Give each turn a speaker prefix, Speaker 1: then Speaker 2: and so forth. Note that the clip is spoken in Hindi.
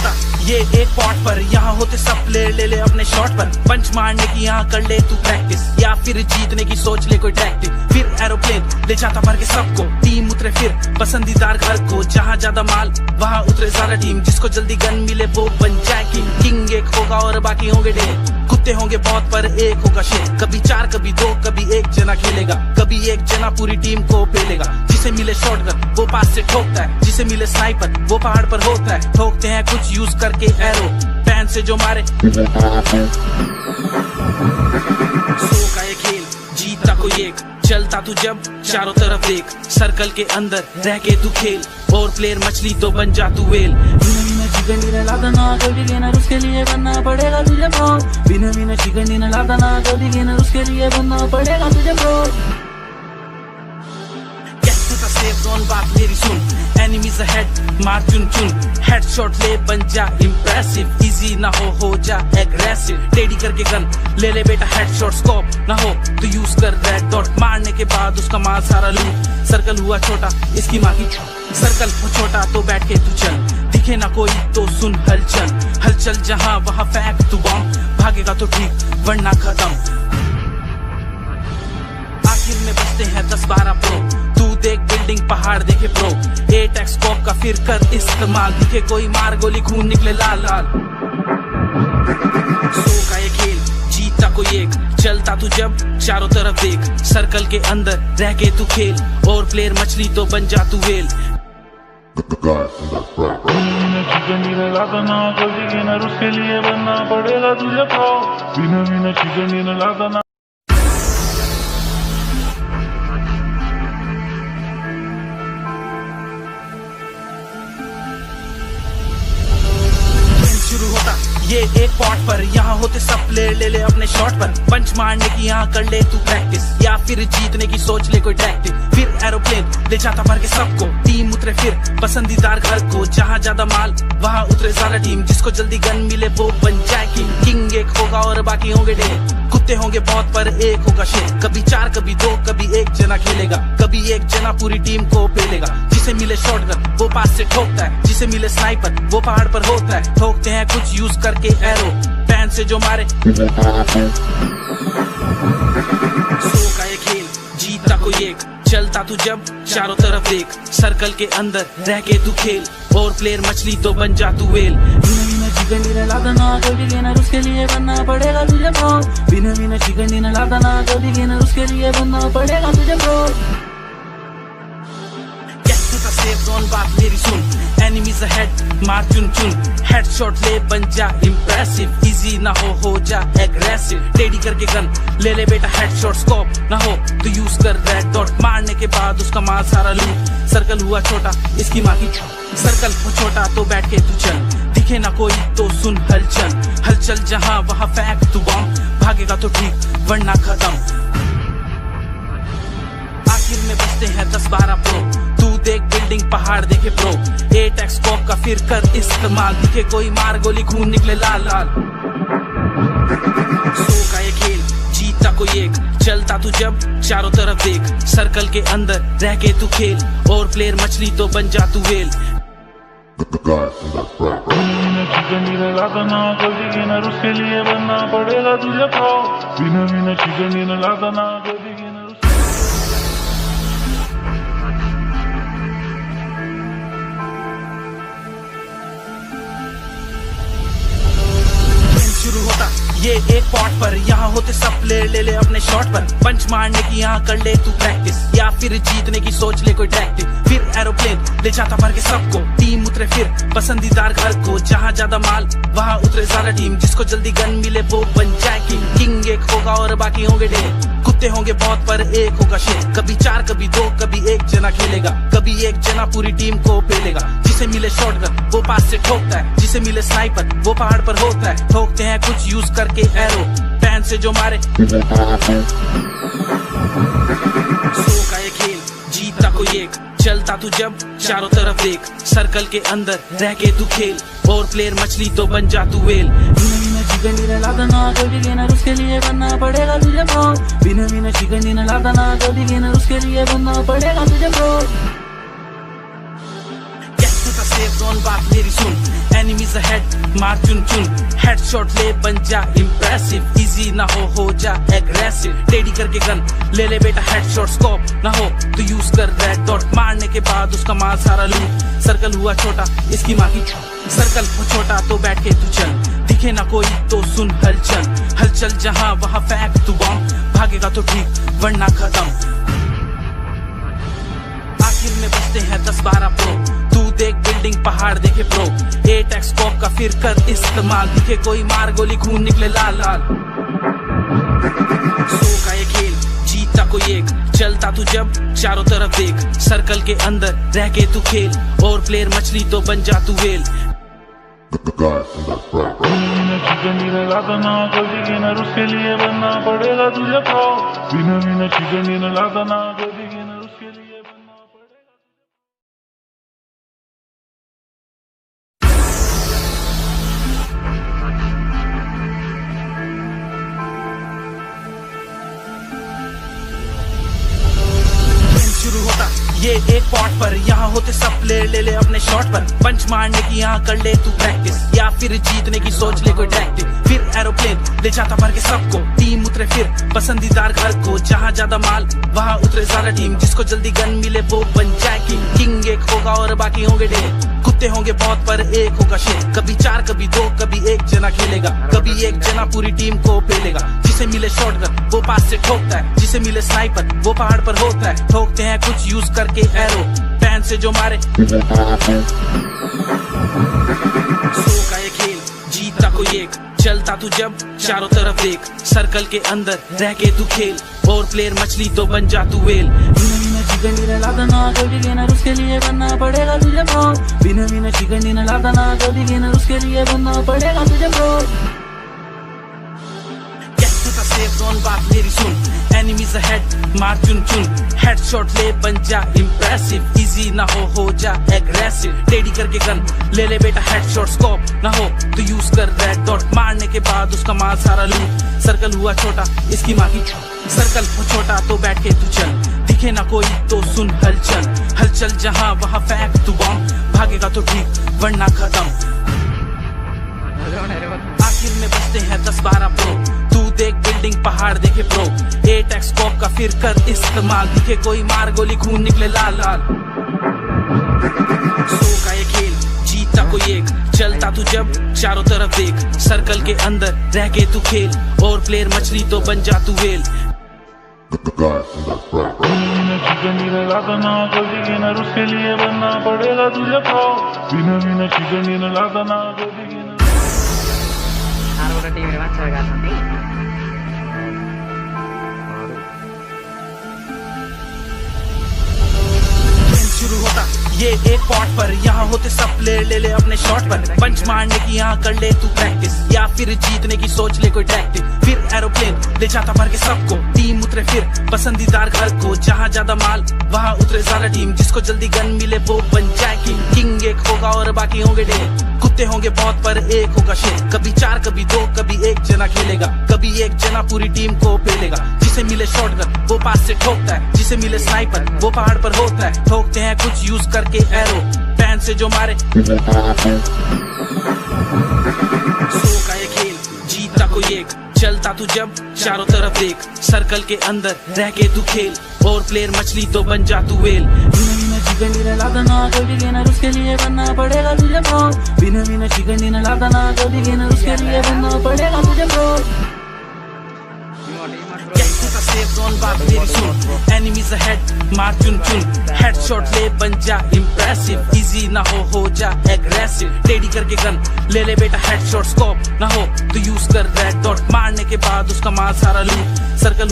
Speaker 1: होता ये एक पॉट पर, यहाँ होते सब प्लेयर ले ले अपने शॉट पर। पंच मारने की यहाँ कर ले तू प्रैक्टिस, या फिर जीतने की सोच ले कोई टैक्टिक। फिर एरोप्लेन ले जाता भर के सबको, टीम उतरे फिर पसंदीदार घर को। जहाँ ज्यादा माल वहाँ उतरे सारा टीम, जिसको जल्दी गन मिले वो बन जाए किंग। किंग एक होगा और बाकी होंगे ढेर, कुत्ते होंगे बहुत पर एक होगा शेर। कभी चार कभी दो कभी एक जना खेलेगा, कभी एक जना पूरी टीम को पेलेगा। जिसे मिले शॉटगन वो पास से ठोकता है, जिसे मिले स्नाइपर वो पहाड़ पर होता है। ठोकते हैं कुछ यूज करके एरो, पैन से जो मारे सो का ये खेल जीता कोई एक। चलता तू जब चारों तरफ देख, सर्कल के अंदर रह के तू खेल। और प्लेयर मछली तो बन जा तू वेल।
Speaker 2: चिकन डिनर लादना जल्दी गेनर, उसके लिए बनना पड़ेगा तुझे प्रो। बिना चिकन डिनर लादना जल्दी गेनर, उसके लिए बनना पड़ेगा तुझे प्रो।
Speaker 1: सेफ जोन बात मेरी सुन, एनिमीज अहेड मार चुन चुन। हेडशॉट ले बन जा इम्प्रेसिव, इजी ना हो जा एग्रेसिव। टेडी करके गन ले ले बेटा हेडशॉट, स्कोप ना हो तो यूज कर रेड डॉट। मारने के बाद उसका माल सारा लूट। सर्कल हुआ छोटा इसकी माँ की, सर्कल हो छोटा तो बैठ के तू चल। दिखे ना कोई तो सुन हलचल, हलचल जहाँ वहाँ फेंक तू बम। भागेगा तो ठीक वरना खत्म। आखिर में बचते हैं 10-12 प्रो, तू देख बिल्डिंग पहाड़ देखे प्रो। 8x स्कोप का फिर कर इस्तेमाल, दिखे कोई मार गोली खून निकले लाल लाल। सो का ये खेल जीता कोई एक। चलता तू जब चारों तरफ देख, सर्कल के अंदर रह के तू खेल। और प्लेयर मछली तो बन जा तू वेल।
Speaker 3: चिकन डिनर लादना जल्दी गेनर, उसके लिए बनना पड़ेगा तुझे प्रो। बिना चिकन डिनर लादना।
Speaker 1: शुरू होता ये एक पॉट पर, यहाँ होते सब प्लेयर ले ले अपने शॉट पर। पंच मारने की यहाँ कर ले तू प्रैक्टिस, या फिर जीतने की सोच ले कोई टैक्टिक। फिर एरोप्लेन ले जाता भर के सबको, टीम उतरे फिर पसंदीदार घर को। जहाँ ज्यादा माल वहाँ उतरे सारा टीम, जिसको जल्दी गन मिले वो बन जाए किंग। किंग एक होगा और बाकी होंगे ढेर, कुत्ते होंगे बहुत पर एक होगा शेर। कभी चार कभी दो कभी एक जना खेलेगा, कभी एक जना पूरी टीम को पेलेगा। जिसे मिले शॉटगन वो पास से ठोकता है, जिसे मिले स्नाइपर वो पहाड़ पर होता है। ठोकते हैं कुछ यूज करके एरो, पैन से जो मारे सो का ये खेल जीता कोई एक। चलता तू जब चारों तरफ देख, सर्कल के अंदर रह के तू खेल। और प्लेयर मछली तो बन जा तू वेल।
Speaker 2: चिकन डिनर लादना जल्दी गेनर, उसके लिए बनना पड़ेगा तुझे प्रो। बिना चिकन डिनर लादना जल्दी गेनर, उसके लिए बनना पड़ेगा तुझे प्रो।
Speaker 1: सेफ जोन बात मेरी सुन, एनिमीज अहेड मार चुन चुन। हेडशॉट ले बन जा इम्प्रेसिव, इजी ना हो जा एग्रेसिव। टेडी करके गन ले ले बेटा हेडशॉट, स्कोप ना हो तो यूज कर रेड डॉट। मारने के बाद उसका माल सारा लूट। सर्कल हुआ छोटा इसकी माँ की, सर्कल हो छोटा तो बैठ के तू चल। दिखे ना कोई तो सुन हलचल, हलचल जहाँ वहाँ फेंक तू बम। भागेगा तो ठीक वरना खत्म। आखिर में बचते हैं 10-12 प्रो, तू देख बिल्डिंग पहाड़ देखे प्रो। 8x स्कोप का फिर कर इस्तेमाल, दिखे कोई मार गोली खून निकले लाल लाल। सो का ये खेल जीता कोई एक। चलता तू जब चारों तरफ देख, सर्कल के अंदर रह के तू खेल। और प्लेयर मछली तो बन जा तू वेल।
Speaker 3: चिकन डिनर लादना जल्दी गेनर, उसके लिए बनना पड़ेगा तुझे प्रो। बिना चिकन डिनर लादना जल्दी गेनर।
Speaker 1: शुरू होता ये एक पॉट पर, यहाँ होते सब प्लेयर ले ले अपने शॉट पर। पंच मारने की यहाँ कर ले तू प्रैक्टिस, या फिर जीतने की सोच ले कोई टैक्टिक। फिर एरोप्लेन ले जाता भर के सबको, टीम उतरे फिर पसंदीदार घर को। जहाँ ज्यादा माल वहाँ उतरे सारा टीम, जिसको जल्दी गन मिले वो बन जाए किंग। किंग एक होगा और बाकी होंगे ढेर, कुत्ते होंगे बहुत पर एक होगा शेर। कभी चार कभी दो कभी एक जना खेलेगा, कभी एक जना पूरी टीम को पेलेगा। जिसे मिले शॉटगन वो पास से ठोकता है, जिसे मिले स्नाइपर वो पहाड़ पर होता है। ठोकते हैं कुछ यूज करके एरो, पैन से जो मारे सो का ये खेल जीता कोई एक। चलता तू जब चारों तरफ देख, सर्कल के अंदर रह के तू खेल। और प्लेयर मछली तो बन जा तू वेल।
Speaker 2: चिकन डिनर लादना जल्दी गेनर, उसके लिए बनना पड़ेगा तुझे प्रो। बिना चिकन डिनर लादना जल्दी गेनर, उसके लिए बनना पड़ेगा तुझे प्रो।
Speaker 1: सेफ जोन बात मेरी सुन, एनिमीज अहेड मार चुन चुन, हेडशॉट ले बन जा इम्प्रेसिव, इजी ना हो जा एग्रेसिव, टेडी करके गन ले ले बेटा हेडशॉट, स्कोप ना हो तो यूज कर रेड डॉट, मारने के बाद उसका माल सारा लूट, सर्कल हुआ छोटा इसकी माँ की, सर्कल हो छोटा तो बैठ के तू चल, दिखे ना कोई तो सुन हलचल, हलचल जहां वहां फेंक तू बम, भागेगा तो ठीक वरना खत्म, आखिर में बचते हैं 10-12 प्रो, तू देख बिल्डिंग पहाड़ देखे प्रो, 8x स्कोप का फिर कर इस्तेमाल, दिखे कोई मार गोली खून निकले लाल लाल, सो का ये खेल जीता कोई एक, चलता तू जब चारों तरफ देख, सर्कल के अंदर रह के तू खेल, और प्लेयर मछली तो बन जा तू वेल,
Speaker 3: चिकन डिनर लाता ना गलती गेनर, उसके लिए बनना पड़ेगा तुझे प्रो, बिना चिकन डिनर लाता ना गलती गेनर, उसके लिए बनना पड़ेगा।
Speaker 1: शुरू होता ये एक पॉट पर, यहाँ होते सब प्लेयर ले ले अपने शॉट पर, पंच मारने की यहाँ कर ले तू प्रैक्टिस, या फिर जीतने की सोच ले कोई टैक्टिक, फिर एरोप्लेन ले जाता भर के सबको, टीम उतरे फिर पसंदीदार घर को, जहाँ ज्यादा माल वहाँ उतरे सारा टीम, जिसको जल्दी गन मिले वो बन जाए किंग, किंग एक होगा और बाकी होंगे ढेर, कुत्ते होंगे बहुत पर एक होगा शेर, कभी 4 कभी 2 कभी एक जना खेलेगा, कभी एक जना पूरी टीम को पेलेगा, जिसे मिले शॉटगन वो पास से ठोकता है, जिसे मिले स्नाइपर वो पहाड़ पर होता है, ठोकते हैं कुछ यूज करके एरो, पैन से जो मारे सो का ये खेल जीता कोई एक, चलता तू जब चारों तरफ देख, सर्कल के अंदर रह के तू खेल, और प्लेयर मछली तो बन जा तू वेल,
Speaker 2: बिना चिकन डिनर लाता ना गलती गेनर, उसके लिए बनना पड़ेगा तुझे प्रो, बिना चिकन डिनर लाता ना गलती गेनर, उसके लिए बनना पड़ेगा तुझे प्रो,
Speaker 1: सेफ जोन बात मेरी सुन, एनिमीज अहेड मार चुन चुन, हेडशॉट ले बन जा इम्प्रेसिव, इजी ना हो जा एग्रेसिव, टेडी करके गन ले ले बेटा हेडशॉट, स्कोप ना हो तो यूज कर रेड डॉट, मारने के बाद उसका माल सारा लूट, सर्कल हुआ छोटा इसकी माँ की, सर्कल हो छोटा तो बैठ के तू चल, दिखे ना कोई तो सुन हलचल, हलचल जहां वहां फेंक तू बम, भागेगा तो ठीक वरना खत्म, आखिर में बचते हैं 10-12 प्रो, तू देख बिल्डिंग पहाड़ देखे प्रो, 8x स्कोप का फिर कर इस्तेमाल, दिखे कोई मार गोली खून निकले लाल लाल, सो का ये खेल जीता कोई एक, चलता तू जब चारों तरफ देख, सर्कल के अंदर रह के तू खेल, और प्लेयर मछली तो बन जा तू वेल,
Speaker 3: चिकन डिनर लाता ना गलती गेनर, उसके लिए बनना पड़ेगा तुझे प्रो, बिना चिकन डिनर लाता ना गलती गेनर,
Speaker 4: टीम में अच्छा लगा था
Speaker 1: शुरू होता ये एक पॉट पर, यहाँ होते सब प्लेयर ले ले अपने शॉट पर, पंच मारने की यहाँ कर ले तू प्रैक्टिस, या फिर जीतने की सोच ले कोई टैक्टिक, फिर एरोप्लेन ले जाता भर के सबको, टीम उतरे फिर पसंदीदार घर को, जहाँ ज्यादा माल वहाँ उतरे सारा टीम, जिसको जल्दी गन मिले वो बन जाए किंग, किंग एक होगा और बाकी होंगे ढेर, कुत्ते होंगे बहुत पर एक होगा शेर, कभी 4 कभी 2 कभी एक जना खेलेगा, कभी एक जना पूरी टीम को पेलेगा, जिसे मिले शॉटगन वो पास से ठोकता है, जिसे मिले स्नाइपर वो पहाड़ पर होता है, ठोकते हैं कुछ यूज करके एरो, पैन से जो मारे सो का ये खेल जीता कोई एक, चलता तू जब चारों तरफ देख, सर्कल के अंदर रह के तू खेल, और प्लेयर मछली तो बन जा तू वेल,
Speaker 2: बिना चिकन डिनर लाता ना गलती गेनर, उसके लिए बनना पड़ेगा तुझे प्रो, बिना चिकन डिनर लाता ना गलती गेनर, उसके लिए बनना पड़ेगा तुझे प्रो,
Speaker 1: सेफ जोन बात मेरी सुन, एनिमीज अहेड मार चुन चुन, हेडशॉट ले बन जा इम्प्रेसिव, इजी ना हो जा एग्रेसिव, टेडी करके गन ले ले बेटा हेडशॉट, स्कोप ना हो तो यूज कर रेड डॉट, मारने के बाद उसका माल सारा लूट, सर्कल